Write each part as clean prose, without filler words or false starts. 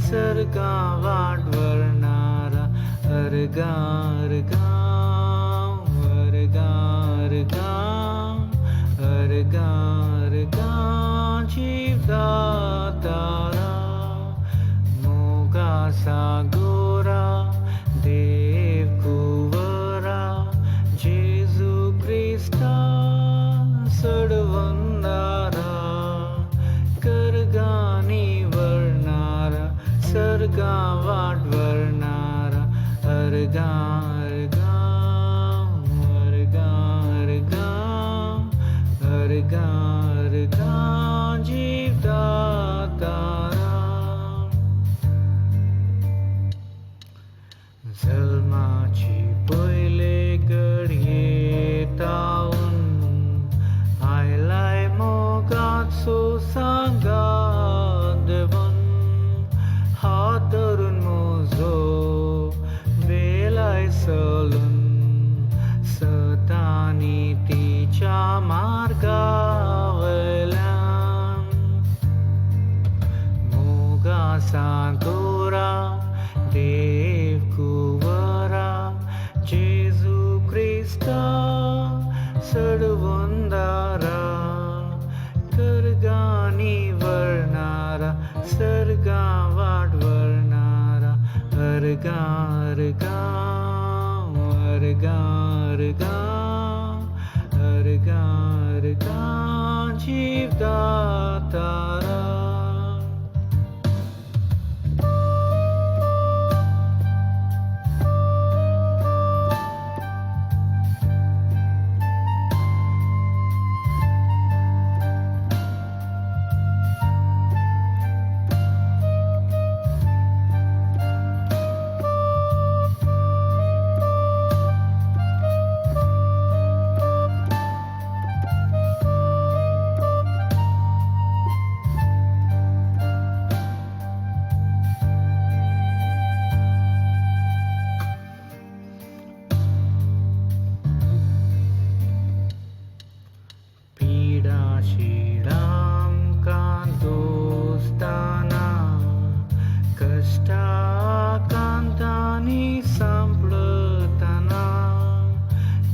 सर्गा वाढवणारा अर्गा अर्गा अर्गा अर्गा अर्गा अर्गा जीवदातारा मोगाचा गोरा देव कुवरा जेजू ख्रिस्ता सडवंदारा करगानी वर्णारा सर्गा वाढवणारा अर्गा अर्गा अर्गा अर्गा अर्गा अर्गा जीवदातारा जन्माची पहिले घडयेतावन आयलाय मोगाचो सांगात देवन हात धरून म्हजो वेलाय चलून सतानी तिच्या मार्गावयल्यान मोगाचा गोरा देव कुवरा जेजू ख्रिस्ता सडवंदारा करगानी वर्णारा सर्गा वाढवणारा अर्गा अर्गा अर्गा अर्गा अर्गा अर्गा जीवदातारा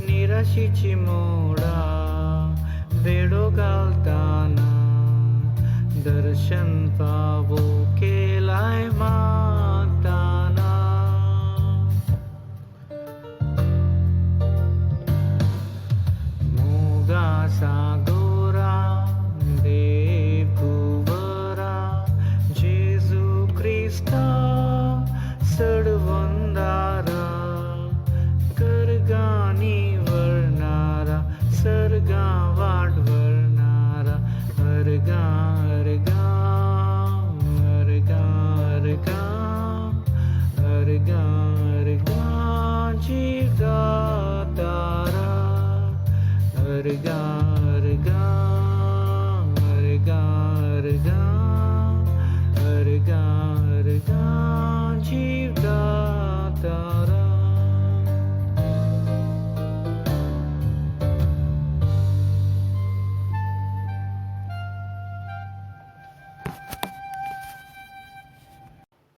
निराशेची मोडा वेडो घालताना दर्शन पावो केलाय मागताना मोगाचा गोरा देव कुवरा जेजू ख्रिस्ता सडवंदारा करगानी वर्णारा सर्गा वाढवणारा अर्गा अर्गा अर्गा अर्गा अर्गा